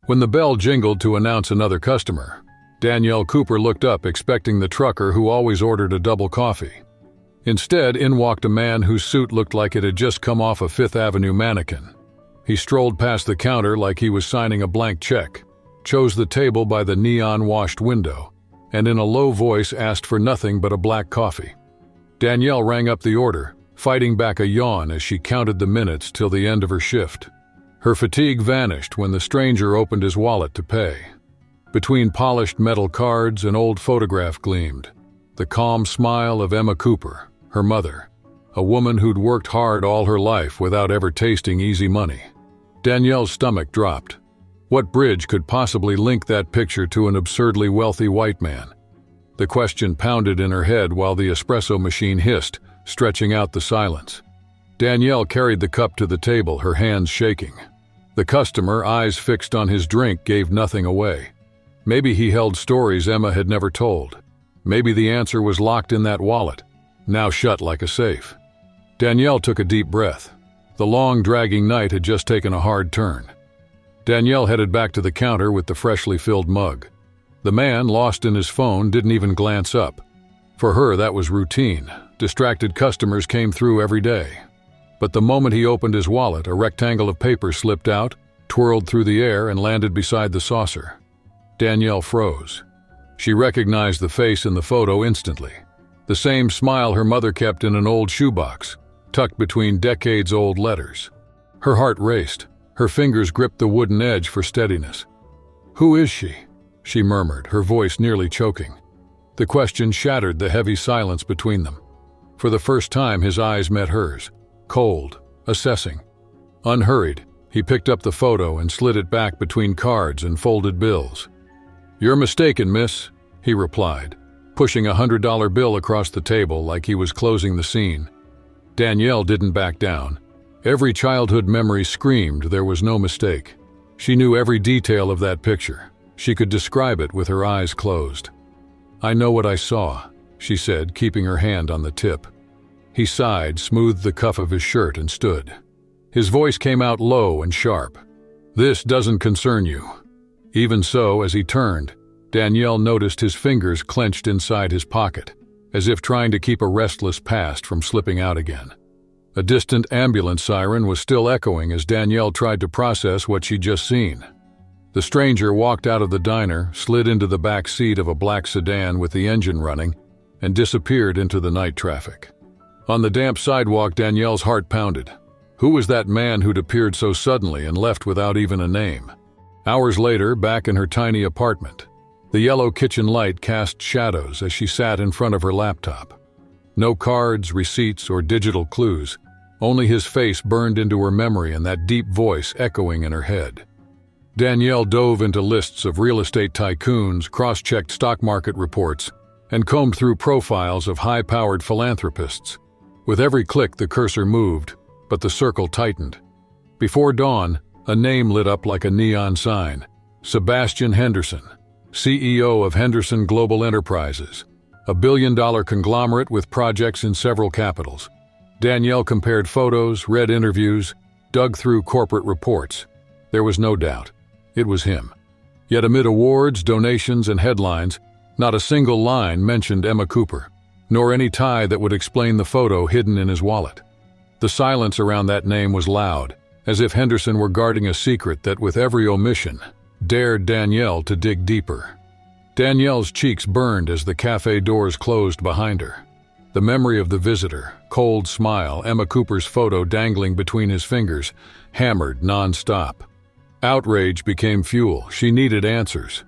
When the bell jingled to announce another customer, Danielle Cooper looked up expecting the trucker who always ordered a double coffee. Instead, in walked a man whose suit looked like it had just come off a Fifth Avenue mannequin. He strolled past the counter like he was signing a blank check, chose the table by the neon-washed window, and in a low voice asked for nothing but a black coffee. Danielle rang up the order, fighting back a yawn as she counted the minutes till the end of her shift. Her fatigue vanished when the stranger opened his wallet to pay. Between polished metal cards, an old photograph gleamed. The calm smile of Emma Cooper, her mother, a woman who'd worked hard all her life without ever tasting easy money. Danielle's stomach dropped. What bridge could possibly link that picture to an absurdly wealthy white man? The question pounded in her head while the espresso machine hissed, stretching out the silence. Danielle carried the cup to the table, her hands shaking. The customer, eyes fixed on his drink, gave nothing away. Maybe he held stories Emma had never told. Maybe the answer was locked in that wallet, now shut like a safe. Danielle took a deep breath. The long, dragging night had just taken a hard turn. Danielle headed back to the counter with the freshly filled mug. The man, lost in his phone, didn't even glance up. For her, that was routine. Distracted customers came through every day. But the moment he opened his wallet, a rectangle of paper slipped out, twirled through the air, and landed beside the saucer. Danielle froze. She recognized the face in the photo instantly. The same smile her mother kept in an old shoebox, tucked between decades-old letters. Her heart raced. Her fingers gripped the wooden edge for steadiness. "Who is she?" she murmured, her voice nearly choking. The question shattered the heavy silence between them. For the first time, his eyes met hers. Cold, assessing. Unhurried, he picked up the photo and slid it back between cards and folded bills. "You're mistaken, miss," he replied, pushing a $100 bill across the table like he was closing the scene. Danielle didn't back down. Every childhood memory screamed there was no mistake. She knew every detail of that picture. She could describe it with her eyes closed. "I know what I saw," she said, keeping her hand on the tip. He sighed, smoothed the cuff of his shirt, and stood. His voice came out low and sharp. "This doesn't concern you." Even so, as he turned, Danielle noticed his fingers clenched inside his pocket, as if trying to keep a restless past from slipping out again. A distant ambulance siren was still echoing as Danielle tried to process what she'd just seen. The stranger walked out of the diner, slid into the back seat of a black sedan with the engine running, and disappeared into the night traffic. On the damp sidewalk, Danielle's heart pounded. Who was that man who'd appeared so suddenly and left without even a name? Hours later, back in her tiny apartment, the yellow kitchen light cast shadows as she sat in front of her laptop. No cards, receipts, or digital clues. Only his face burned into her memory and that deep voice echoing in her head. Danielle dove into lists of real estate tycoons, cross-checked stock market reports, and combed through profiles of high-powered philanthropists. With every click, the cursor moved, but the circle tightened. Before dawn, a name lit up like a neon sign. Sebastian Henderson, CEO of Henderson Global Enterprises, a billion-dollar conglomerate with projects in several capitals. Danielle compared photos, read interviews, dug through corporate reports. There was no doubt. It was him. Yet amid awards, donations, and headlines, not a single line mentioned Emma Cooper, nor any tie that would explain the photo hidden in his wallet. The silence around that name was loud, as if Henderson were guarding a secret that, with every omission, dared Danielle to dig deeper. Danielle's cheeks burned as the cafe doors closed behind her. The memory of the visitor, cold smile, Emma Cooper's photo dangling between his fingers, hammered non-stop. Outrage became fuel. She needed answers.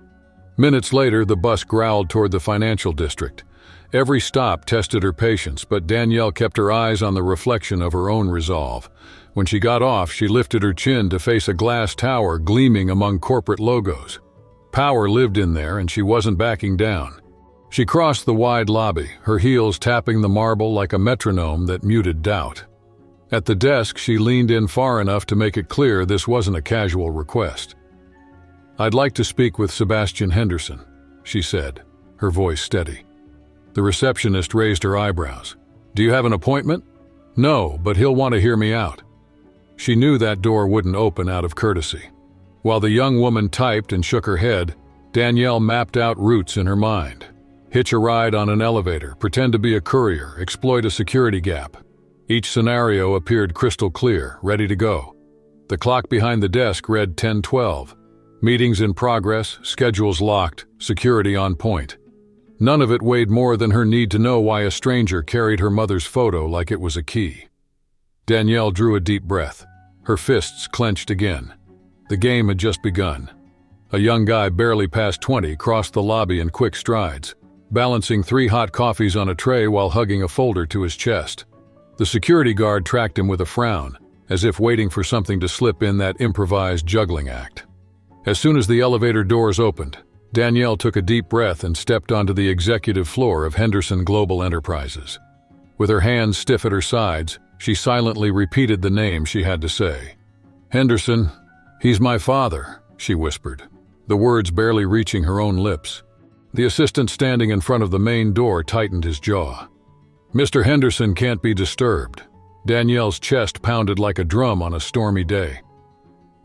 Minutes later, the bus growled toward the financial district. Every stop tested her patience, but Danielle kept her eyes on the reflection of her own resolve. When she got off, she lifted her chin to face a glass tower gleaming among corporate logos. Power lived in there, and she wasn't backing down. She crossed the wide lobby, her heels tapping the marble like a metronome that muted doubt. At the desk, she leaned in far enough to make it clear this wasn't a casual request. "I'd like to speak with Sebastian Henderson," she said, her voice steady. The receptionist raised her eyebrows. "Do you have an appointment?" "No, but he'll want to hear me out." She knew that door wouldn't open out of courtesy. While the young woman typed and shook her head, Danielle mapped out routes in her mind. Hitch a ride on an elevator, pretend to be a courier, exploit a security gap. Each scenario appeared crystal clear, ready to go. The clock behind the desk read 10:12. Meetings in progress, schedules locked, security on point. None of it weighed more than her need to know why a stranger carried her mother's photo like it was a key. Danielle drew a deep breath. Her fists clenched again. The game had just begun. A young guy barely past 20 crossed the lobby in quick strides, balancing 3 hot coffees on a tray while hugging a folder to his chest. The security guard tracked him with a frown, as if waiting for something to slip in that improvised juggling act. As soon as the elevator doors opened, Danielle took a deep breath and stepped onto the executive floor of Henderson Global Enterprises. With her hands stiff at her sides, she silently repeated the name she had to say. "Henderson, he's my father," she whispered, the words barely reaching her own lips. The assistant standing in front of the main door tightened his jaw. "Mr. Henderson can't be disturbed." Danielle's chest pounded like a drum on a stormy day.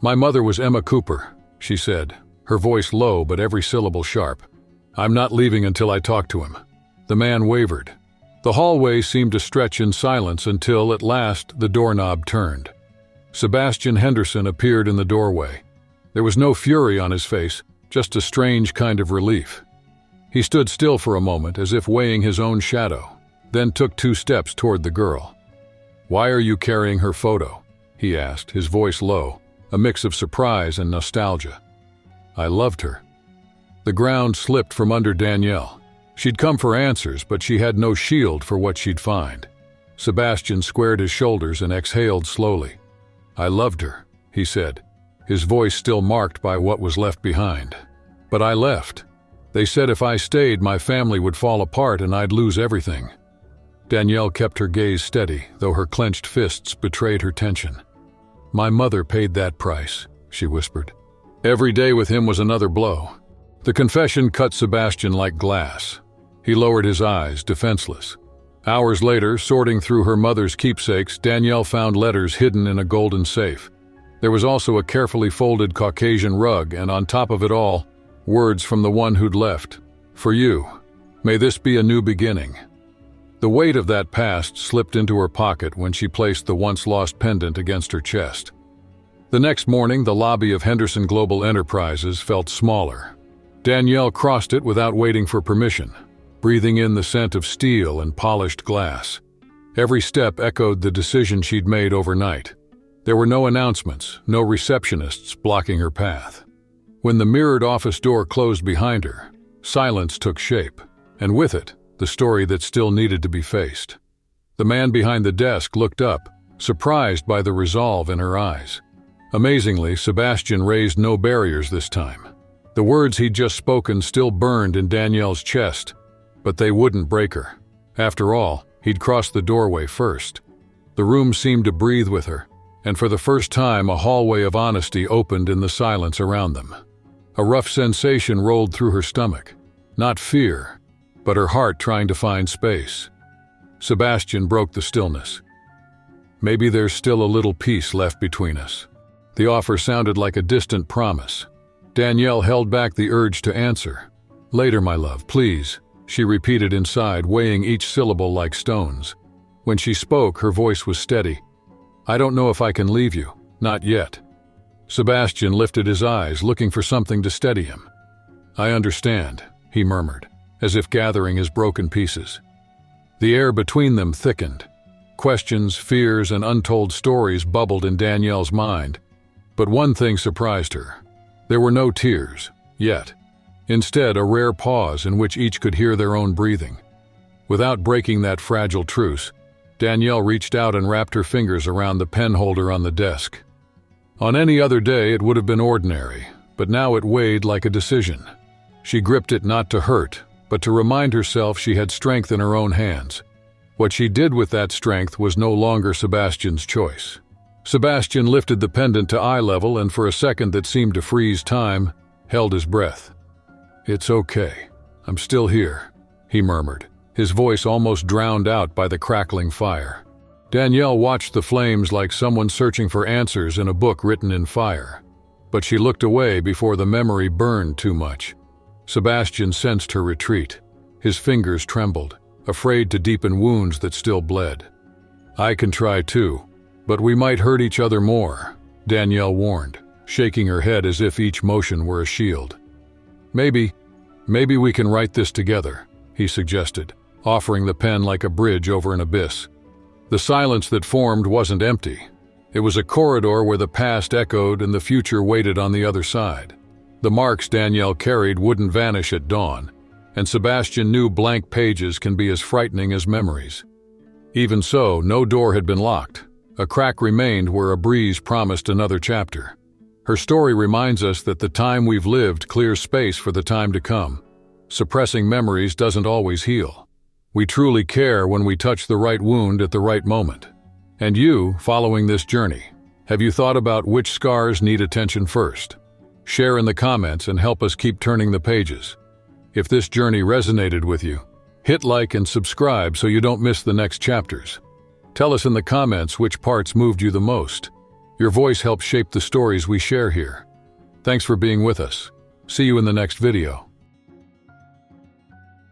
"My mother was Emma Cooper," she said, her voice low but every syllable sharp. "I'm not leaving until I talk to him." The man wavered. The hallway seemed to stretch in silence until, at last, the doorknob turned. Sebastian Henderson appeared in the doorway. There was no fury on his face, just a strange kind of relief. He stood still for a moment as if weighing his own shadow, then took 2 steps toward the girl. "Why are you carrying her photo?" he asked, his voice low, a mix of surprise and nostalgia. "I loved her." The ground slipped from under Danielle. She'd come for answers, but she had no shield for what she'd find. Sebastian squared his shoulders and exhaled slowly. "I loved her," he said, his voice still marked by what was left behind. "But I left. They said if I stayed, my family would fall apart and I'd lose everything." Danielle kept her gaze steady, though her clenched fists betrayed her tension. "My mother paid that price," she whispered. Every day with him was another blow. The confession cut Sebastian like glass. He lowered his eyes, defenseless. Hours later, sorting through her mother's keepsakes, Danielle found letters hidden in a golden safe. There was also a carefully folded Caucasian rug, and on top of it all, words from the one who'd left. "For you. May this be a new beginning." The weight of that past slipped into her pocket when she placed the once-lost pendant against her chest. The next morning, the lobby of Henderson Global Enterprises felt smaller. Danielle crossed it without waiting for permission, breathing in the scent of steel and polished glass. Every step echoed the decision she'd made overnight. There were no announcements, no receptionists blocking her path. When the mirrored office door closed behind her, silence took shape, and with it, the story that still needed to be faced. The man behind the desk looked up, surprised by the resolve in her eyes. Amazingly, Sebastian raised no barriers this time. The words he'd just spoken still burned in Danielle's chest, but they wouldn't break her. After all, he'd crossed the doorway first. The room seemed to breathe with her, and for the first time a hallway of honesty opened in the silence around them. A rough sensation rolled through her stomach. Not fear, but her heart trying to find space. Sebastian broke the stillness. "Maybe there's still a little peace left between us." The offer sounded like a distant promise. Danielle held back the urge to answer. "Later, my love, please," she repeated inside, weighing each syllable like stones. When she spoke, her voice was steady. "I don't know if I can leave you. Not yet." Sebastian lifted his eyes, looking for something to steady him. "I understand," he murmured, as if gathering his broken pieces. The air between them thickened. Questions, fears, and untold stories bubbled in Danielle's mind. But one thing surprised her. There were no tears, yet. Instead, a rare pause in which each could hear their own breathing. Without breaking that fragile truce, Danielle reached out and wrapped her fingers around the pen holder on the desk. On any other day, it would have been ordinary, but now it weighed like a decision. She gripped it not to hurt, but to remind herself she had strength in her own hands. What she did with that strength was no longer Sebastian's choice. Sebastian lifted the pendant to eye level and for a second that seemed to freeze time, held his breath. "It's okay. I'm still here," he murmured, his voice almost drowned out by the crackling fire. Danielle watched the flames like someone searching for answers in a book written in fire. but she looked away before the memory burned too much. Sebastian sensed her retreat. His fingers trembled, afraid to deepen wounds that still bled. "I can try too, but we might hurt each other more," Danielle warned, shaking her head as if each motion were a shield. Maybe we can write this together," he suggested, offering the pen like a bridge over an abyss. The silence that formed wasn't empty. It was a corridor where the past echoed and the future waited on the other side. The marks Danielle carried wouldn't vanish at dawn, and Sebastian knew blank pages can be as frightening as memories. Even so, no door had been locked. A crack remained where a breeze promised another chapter. Her story reminds us that the time we've lived clears space for the time to come. Suppressing memories doesn't always heal. We truly care when we touch the right wound at the right moment. And you, following this journey, have you thought about which scars need attention first? Share in the comments and help us keep turning the pages. If this journey resonated with you, hit like and subscribe so you don't miss the next chapters. Tell us in the comments which parts moved you the most. Your voice helps shape the stories we share here. Thanks for being with us. See you in the next video.